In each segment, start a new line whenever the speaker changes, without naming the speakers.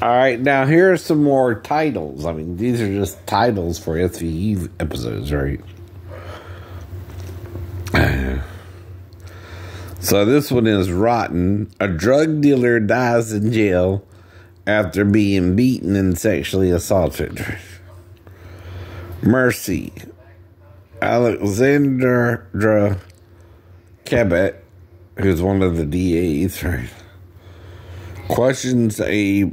All right, now here are some more titles. I mean, these are just titles for SVU episodes, right? So this one is Rotten. A drug dealer dies in jail after being beaten and sexually assaulted. Mercy. Alexandra Cabot, who's one of the DAs, right, questions a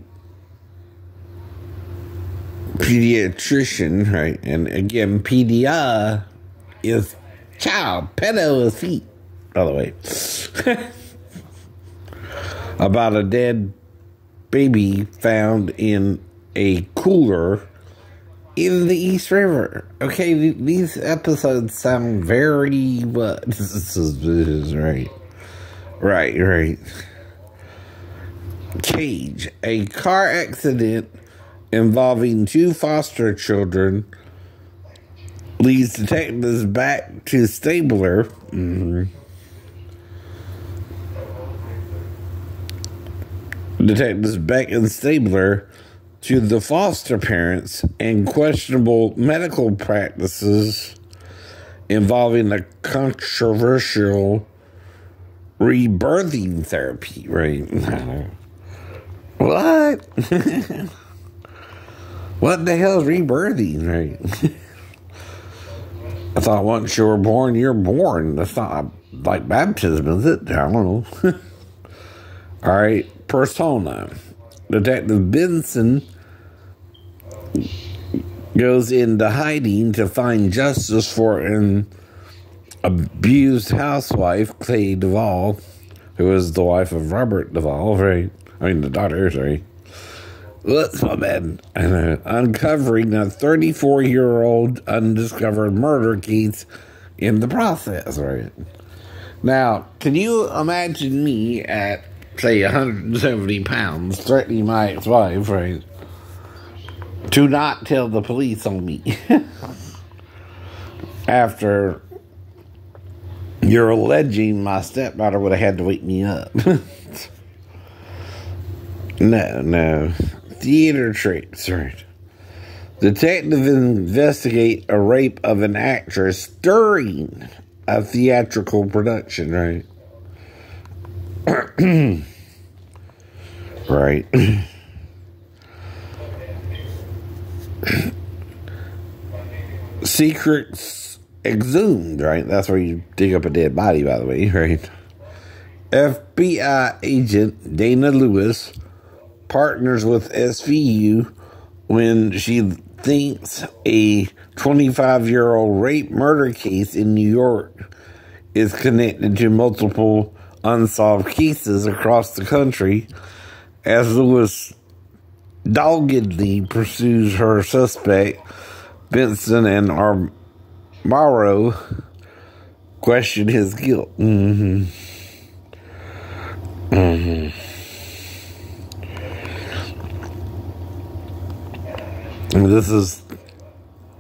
pediatrician, right? And again, pedia is child. Pedo is feet, by the way. About a dead baby found in a cooler in the East River. Okay, these episodes sound very suspicious, right? Right. Cage. A car accident involving 2 foster children leads detectives back to Stabler. Detectives back in Stabler to the foster parents and questionable medical practices involving a controversial rebirthing therapy, right? What? What the hell is rebirthing, right? I thought once you were born, you're born. That's not like baptism, is it? I don't know. All right. Persona. Detective Benson goes into hiding to find justice for an abused housewife, Clay Duvall, who is the wife of Robert Duvall, right? I mean, the daughter, sorry. That's my bad. Uncovering a 34-year-old undiscovered murder case in the process, right? Now, can you imagine me at, say, 170 pounds threatening my ex-wife, right, to not tell the police on me after you're alleging my stepdaughter would have had to wake me up? No. Theater tricks, right? Detective investigate a rape of an actress during a theatrical production, right? Right. Secrets exhumed, right? That's where you dig up a dead body, by the way, right? FBI agent Dana Lewis partners with SVU when she thinks a 25-year-old rape murder case in New York is connected to multiple unsolved cases across the country, as Lewis doggedly pursues her suspect. Benson and Armaro question his guilt. This is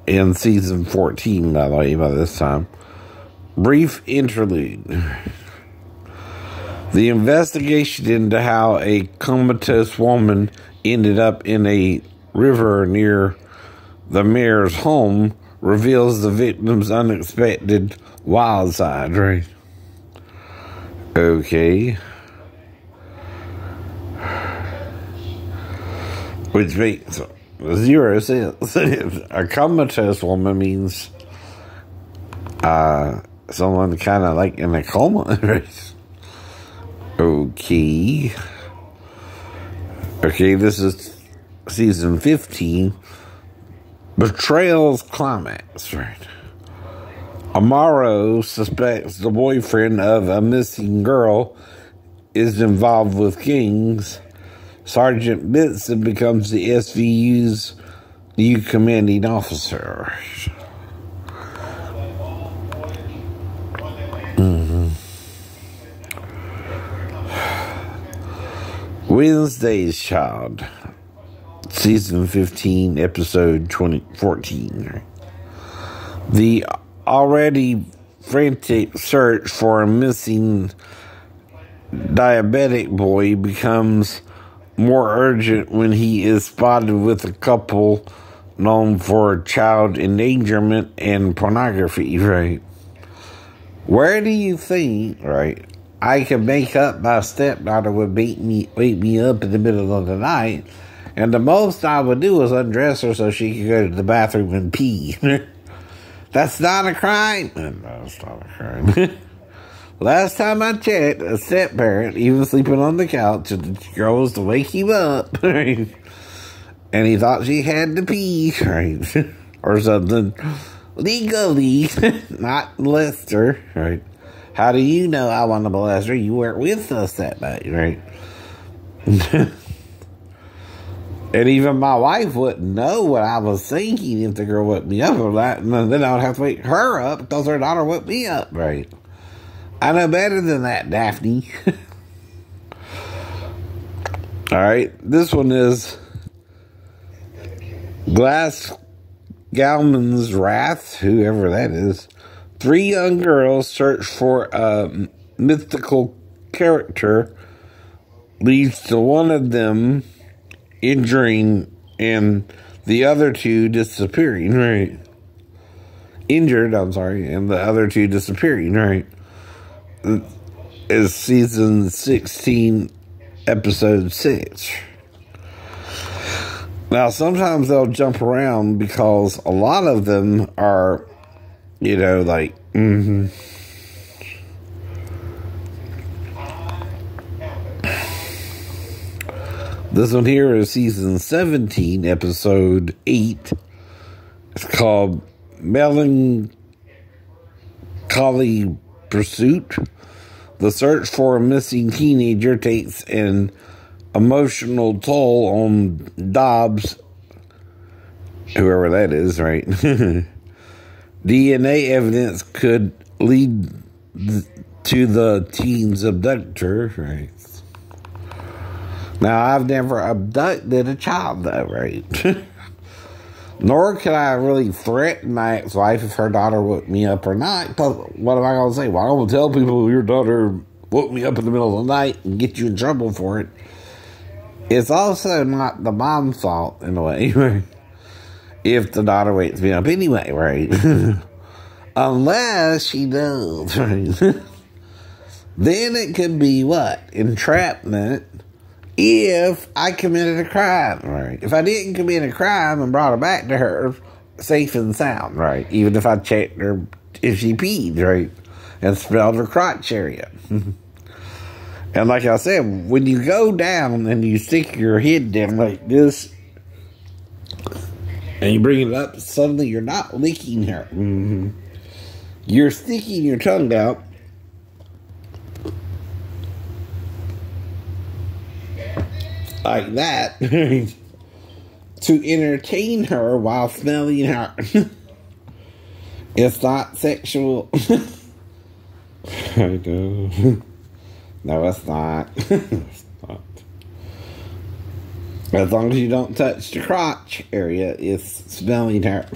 in season 14, by the way, by this time. Brief interlude. The investigation into how a comatose woman ended up in a river near the mayor's home reveals the victim's unexpected wild side, right? Okay. Which makes 0 sense. A comatose woman means someone kind of like in a coma, right? Okay, this is season 15. Betrayal's climax, right? Amaro suspects the boyfriend of a missing girl is involved with gangs. Sergeant Benson becomes the SVU's new commanding officer. Wednesday's Child, season 15, episode 14. The already frantic search for a missing diabetic boy becomes more urgent when he is spotted with a couple known for child endangerment and pornography, right? Where do you think, right, I could make up my stepdaughter would wake me up in the middle of the night, and the most I would do is undress her so she could go to the bathroom and pee? That's not a crime. No, it's not a crime. Last time I checked, a step-parent, even sleeping on the couch, the girl was to wake him up, right? And he thought she had to pee, right? Or something. Legally, not molest her, right? How do you know I want to molest her? You weren't with us that night, right? And even my wife wouldn't know what I was thinking if the girl woke me up or that. And then I would have to wake her up because her daughter woke me up, right? I know better than that, Daphne. All right, this one is Glass Galman's Wrath, whoever that is. 3 young girls search for a mythical character, leads to one of them injuring and the other 2 disappearing, right? Injured, I'm sorry, and the other 2 disappearing, right? Is season 16, episode 6. Now, sometimes they'll jump around because a lot of them are, you know, like, This one here is season 17, episode 8. It's called Melancholy Pursuit. The search for a missing teenager takes an emotional toll on Dobbs, whoever that is, right? DNA evidence could lead to the teen's abductor, right? Now, I've never abducted a child, though, right? Nor can I really threaten my ex-wife if her daughter woke me up or not. What am I going to say? Well, I'm going to tell people your daughter woke me up in the middle of the night and get you in trouble for it. It's also not the mom's fault, in a way, right? If the daughter wakes me up anyway, right? Unless she does, right? Then it could be what? Entrapment. If I committed a crime, right? If I didn't commit a crime and brought her back to her safe and sound, right? Even if I checked her if she peed, right? And smelled her crotch area. And like I said, when you go down and you stick your head down like this and you bring it up, suddenly you're not licking her. You're sticking your tongue out like that to entertain her while smelling her. It's not sexual. I know. No, it's not. It's not. As long as you don't touch the crotch area, it's smelling her.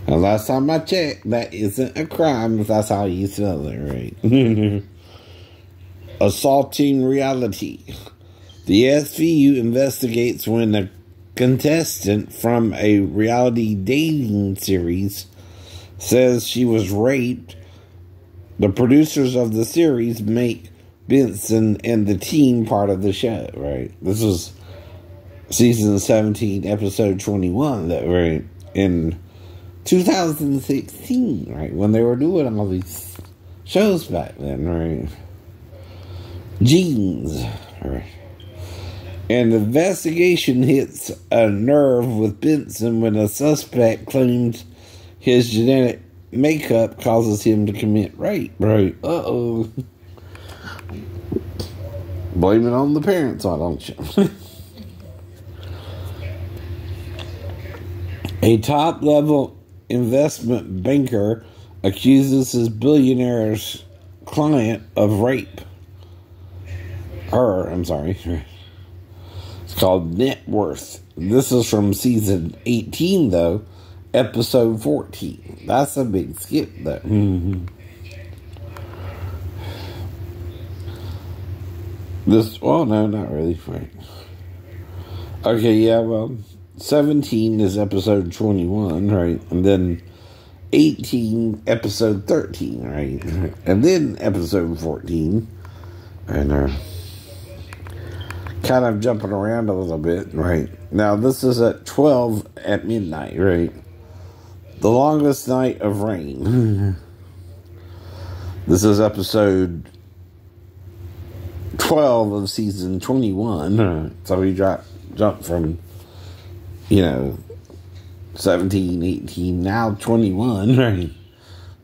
And last time I checked, that isn't a crime if that's how you smell it, right? Assaulting reality. The SVU investigates when a contestant from a reality dating series says she was raped. The producers of the series make Benson and the team part of the show, right? This was season 17, episode 21, that right in 2016, right? When they were doing all these shows back then, right? Genes, right? An investigation hits a nerve with Benson when a suspect claims his genetic makeup causes him to commit rape, right? Uh-oh. Blame it on the parents, why don't you? A top-level investment banker accuses his billionaire's client of rape. I'm sorry. It's called Net Worth. This is from season 18, though. Episode 14. That's a big skip, though. Well, no, not really. Right. Okay, yeah, well, 17 is episode 21, right? And then 18, episode 13, right? And then episode 14. And kind of jumping around a little bit, right? Now, this is at 12 at midnight, right? The longest night of rain. This is episode 12 of season 21. So we jumped from, 17, 18, now 21, right?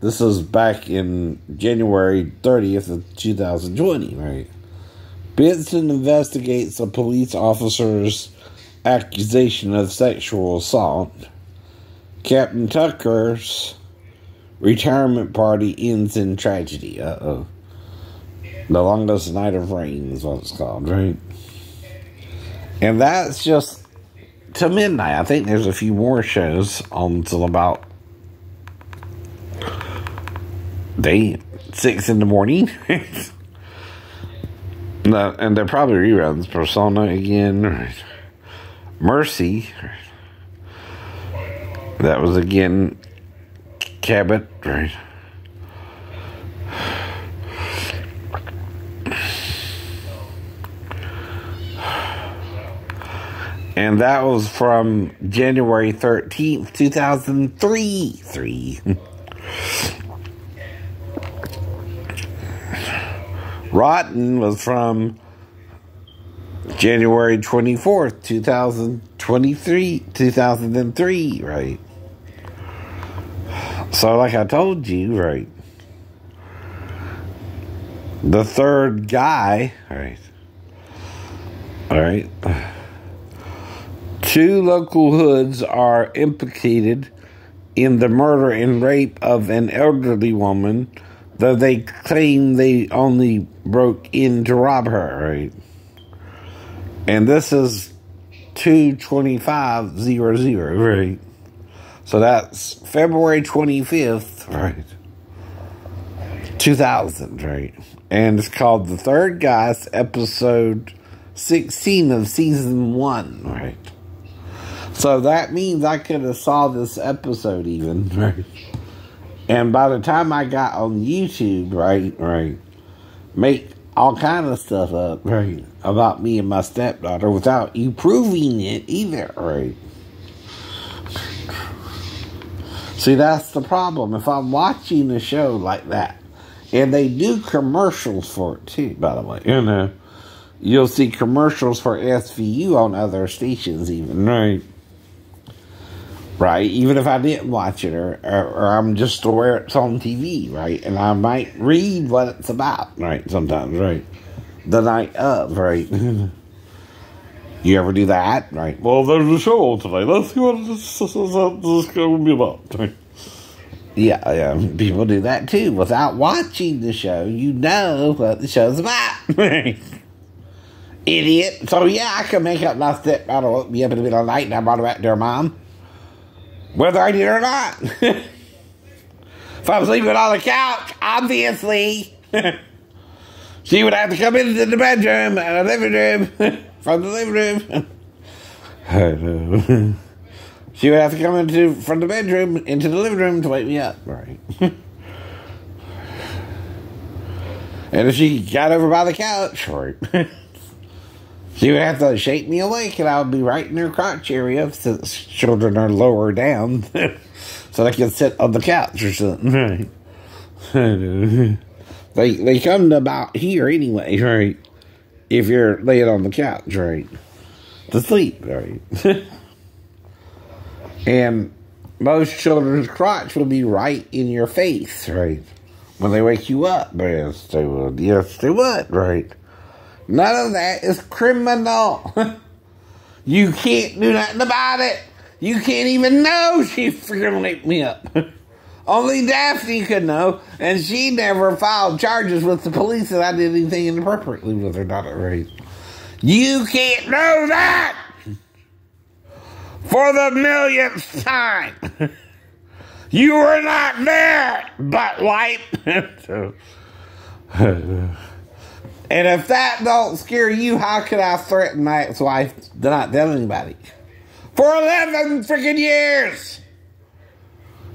This is back in January 30th of 2020, right? Benson investigates a police officer's accusation of sexual assault. Captain Tucker's retirement party ends in tragedy. Uh-oh. The longest night of rain is what it's called, right? And that's just to midnight. I think there's a few more shows until about 6 in the morning. No, and they're probably reruns. Persona again, right? Mercy. That was again Cabot, right? And that was from January 13th, 2003. Rotten was from January 24th, 2003, right? So like I told you, right? The third guy, right? All right. 2 local hoods are implicated in the murder and rape of an elderly woman, though they claim they only broke in to rob her, right? And this is 2/25/00, right? So that's February 25th, right? 2000, right? And it's called The Third Guys, episode 16 of season 1, right? So that means I could have saw this episode even, right? And by the time I got on YouTube, right, make all kind of stuff up, right, about me and my stepdaughter without you proving it either, right? See, that's the problem. If I'm watching a show like that, and they do commercials for it too, by the way, you'll see commercials for SVU on other stations even, right? Right, even if I didn't watch it, or I'm just aware it's on TV, right? And I might read what it's about, right? Sometimes, right? The night of, right? You ever do that, right? Well, there's a show today. Let's see what this is going to be about, right? Yeah, people do that too. Without watching the show, you know what the show's about, right? Idiot. So, yeah, I can make up my stepdaughter woke me up in the middle of the night and I brought her back to her mom. Whether I did or not. If I was sleeping on the couch, obviously, she would have to come into the bedroom and the living room, from the living room. She would have to come from the bedroom into the living room to wake me up, right? And if she got over by the couch, right, she would have to shake me awake, and I would be right in her crotch area since children are lower down, so they can sit on the couch or something. Right? They come to about here anyway, right? If you're laying on the couch, right, to sleep, right? And most children's crotch will be right in your face, right? When they wake you up, yes, they would. Yes, they would, right? None of that is criminal. You can't do nothing about it. You can't even know she's freaking wake me up. Only Daphne could know, and she never filed charges with the police that I did anything inappropriately with her daughter, right? You can't know that for the millionth time. You were not there, butt wipe. And if that don't scare you, how could I threaten my ex-wife to not tell anybody? For 11 freaking years!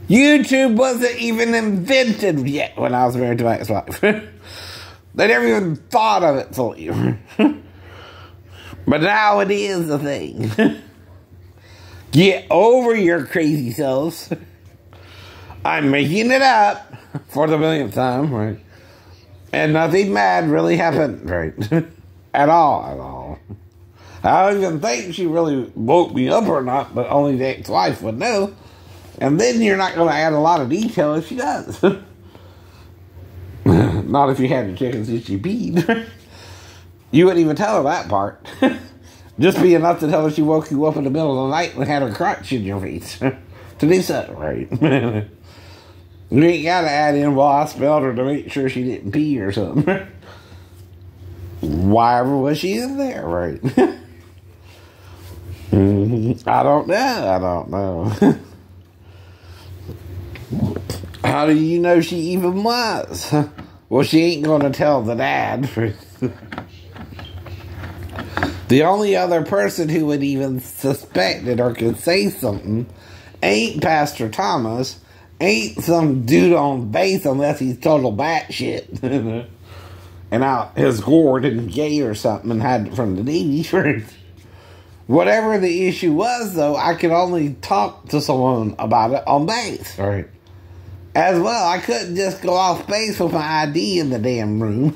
YouTube wasn't even invented yet when I was married to my ex-wife. They never even thought of it fully. But now it is a thing. Get over your crazy selves. I'm making it up for the millionth time, right? And nothing bad really happened, right? At all. I don't even think she really woke me up or not, but only the ex-wife would know. And then you're not going to add a lot of detail if she does. Not if you had to check and see if she peed. You wouldn't even tell her that part. Just be enough to tell her she woke you up in the middle of the night and had her crotch in your face. To do something, right? You ain't got to add in, well, I smelled her to make sure she didn't pee or something. Why ever was she in there, right? I don't know. How do you know she even was? Well, she ain't going to tell the dad. The only other person who would even suspect it or could say something ain't Pastor Thomas, ain't some dude on base unless he's total batshit. And out his gourd and gay or something and hide it from the Navy. Whatever the issue was, though, I could only talk to someone about it on base, right? As well, I couldn't just go off base with my ID in the damn room.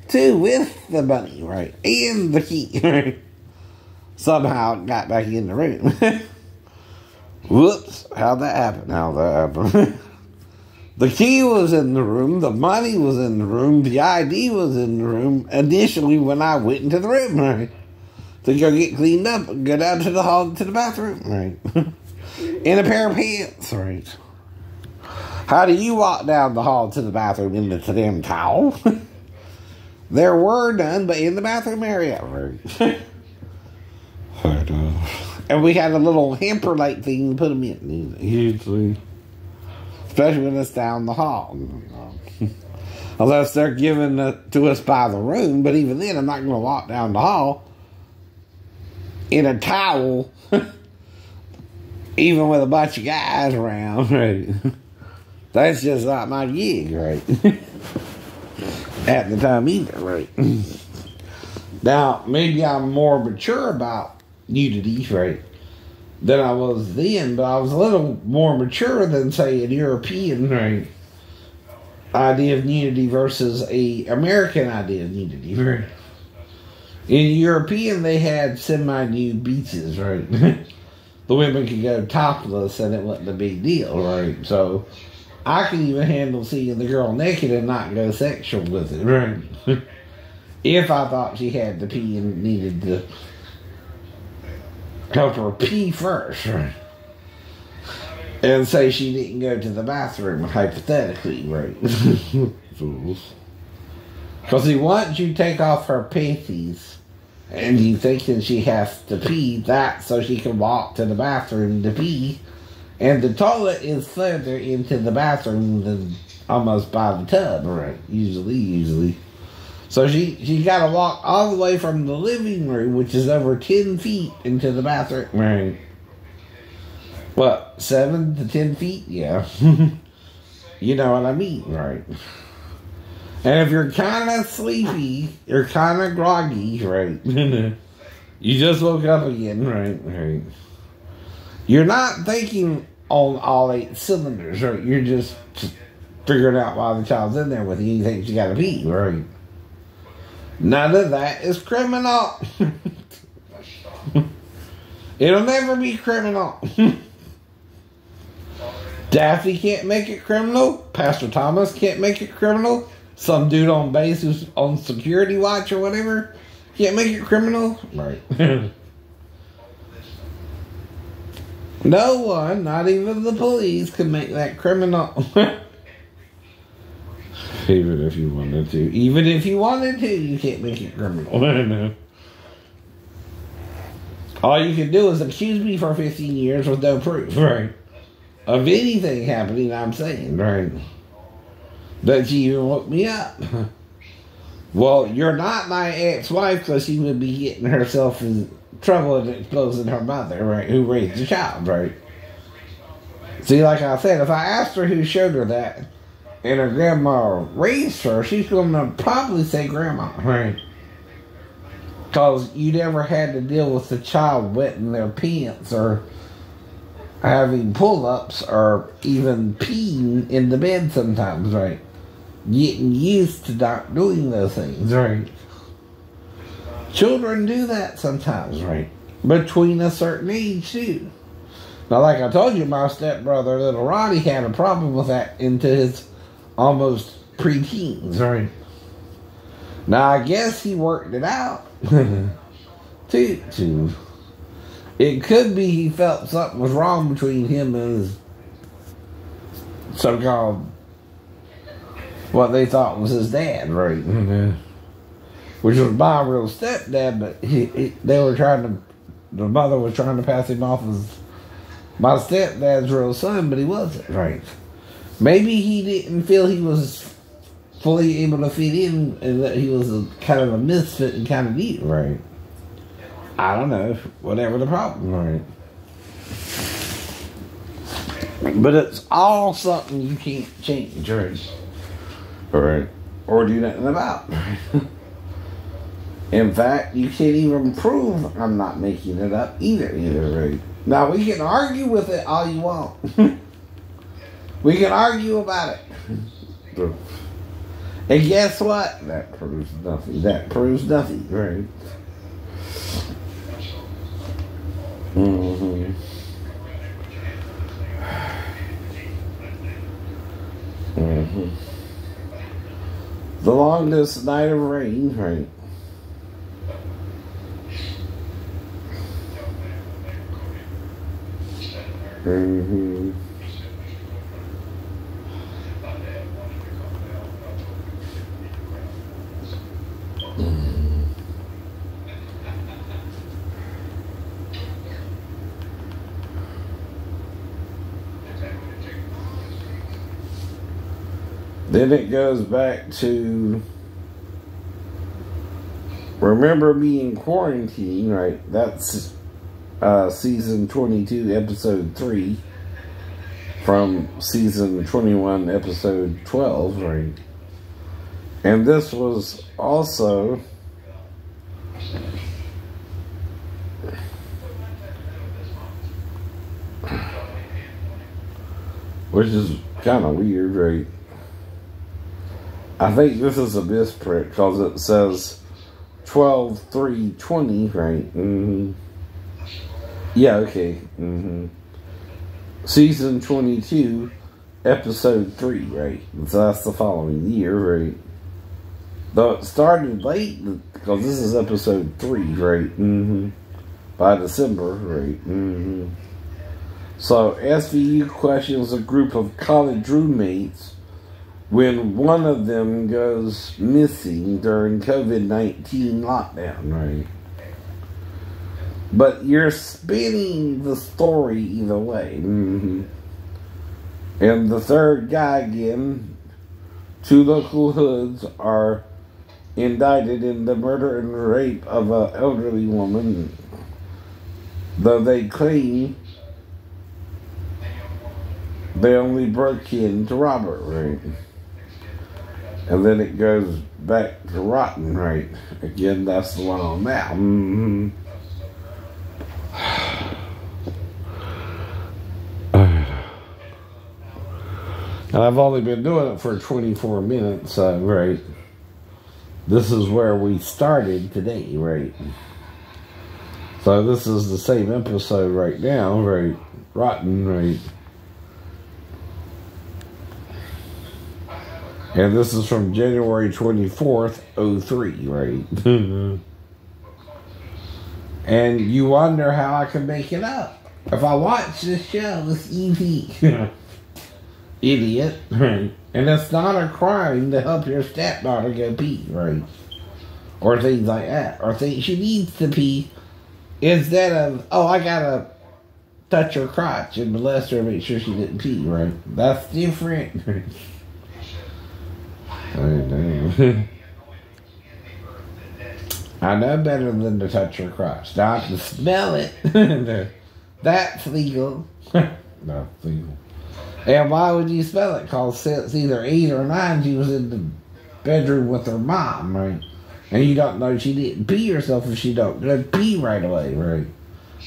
Too, with the money, right? And the key, right? Somehow it got back in the room. Whoops, how'd that happen? The key was in the room, the money was in the room, the ID was in the room initially when I went into the room, right? To go get cleaned up and go down to the hall to the bathroom, right? In a pair of pants, right? How do you walk down the hall to the bathroom in the damn towel? There were none, but in the bathroom area, right? And we had a little hamper-like thing to put them in, usually. Especially when it's down the hall. Unless they're giving it to us by the room, but even then, I'm not going to walk down the hall in a towel, even with a bunch of guys around, right? That's just not my gig, right? At the time either, right? Now, maybe I'm more mature about nudity, right, than I was then, but I was a little more mature than, say, an European, right, idea of nudity versus a American idea of nudity, right? In European, they had semi-nude beaches, right? The women could go topless and it wasn't a big deal, right? So I could even handle seeing the girl naked and not go sexual with it, right? If I thought she had to pee and needed to help her pee first, right? And say she didn't go to the bathroom, hypothetically, right? Fools. Because once you take off her panties and you thinking she has to pee, that so she can walk to the bathroom to pee. And the toilet is further into the bathroom than almost by the tub, right? Usually. So she got to walk all the way from the living room, which is over 10 feet, into the bathroom, right? What, 7 to 10 feet? Yeah. You know what I mean, right? And if you're kind of sleepy, you're kind of groggy, right? You just woke up again, right? You're not thinking on all 8 cylinders, right? You're just figuring out why the child's in there with you. You think you gotta pee, right? None of that is criminal. It'll never be criminal. Daffy can't make it criminal. Pastor Thomas can't make it criminal. Some dude on base who's on security watch or whatever can't make it criminal. Right. No one, not even the police, can make that criminal. Even if you wanted to. Even if you wanted to, you can't make it criminal. All you can do is accuse me for 15 years with no proof, right? Of anything happening, I'm saying, right? That you even woke me up. Well, you're not my ex-wife because she would be getting herself in trouble and exposing her mother, right? Who raised the child, right? See, like I said, if I asked her who showed her that and her grandma raised her, she's going to probably say grandma, right? Because you never had to deal with the child wetting their pants or having pull-ups or even peeing in the bed sometimes, right? Getting used to not doing those things, right? Children do that sometimes, right? Between a certain age, too. Now, like I told you, my stepbrother, little Ronnie, had a problem with that into his almost preteens, right? Now, I guess he worked it out. too. It could be he felt something was wrong between him and his so-called, what they thought was his dad, right? Which was my real stepdad, but the mother was trying to pass him off as my stepdad's real son, but he wasn't, right? Maybe he didn't feel he was fully able to fit in and that he was kind of a misfit and kind of neat, right? I don't know. Whatever the problem, right? But it's all something you can't change, right? Right. Or do nothing about. In fact, you can't even prove I'm not making it up either, right? Now, we can argue with it all you want. We can argue about it. And guess what? That proves nothing. That proves nothing, right? Mm-hmm. Mm-hmm. The longest night of rain, right? Mm-hmm. Then it goes back to remember me in quarantine, right? That's season 22, episode 3 from season 21, episode 12, right? And this was also which is kind of weird, right? I think this is a misprint because it says 12/3/20, right? Mm-hmm. Yeah, okay. Mm-hmm. Season 22, episode 3, right? So that's the following year, right? Though it started late because this is episode 3, right? Mm-hmm. By December, right? Mm-hmm. So SVU questions a group of college roommates when one of them goes missing during COVID-19 lockdown, right? But you're spinning the story either way. Mm-hmm. And the third guy again, 2 local hoods are indicted in the murder and rape of an elderly woman, though they claim they only broke in to rob her, right? And then it goes back to rotten, right? Again, that's the one on now. Mm-hmm. And I've only been doing it for 24 minutes, right? This is where we started today, right? So this is the same episode right now, right? Rotten, right? And this is from January 24th, 03, right? And you wonder how I can make it up. If I watch this show, it's easy. Idiot, right? And it's not a crime to help your stepdaughter go pee, right? Or things like that. Or things she needs to pee instead of, oh, I gotta touch her crotch and molest her and make sure she didn't pee, right? That's different. Damn. I know better than to touch her crotch. Now I can smell it. That's legal. No, legal. And why would you smell it? Because it's either 8 or 9, she was in the bedroom with her mom, right? And you don't know she didn't pee herself if she don't just pee right away, right?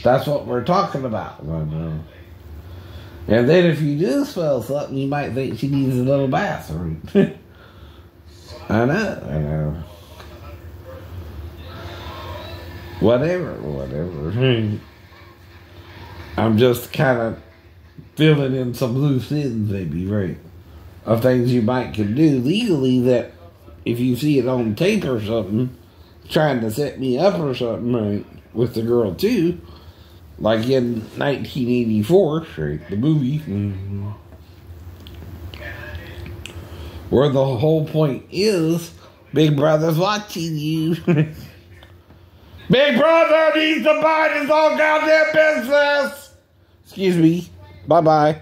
That's what we're talking about. And then if you do smell something, you might think she needs a little bathroom. I know. Whatever. I'm just kind of filling in some loose ends, maybe, right? Of things you might can do legally that if you see it on tape or something, trying to set me up or something, right, with the girl too, like in 1984, right, the movie, where the whole point is Big Brother's watching you. Big Brother needs to mind his own goddamn business. Excuse me. Bye-bye.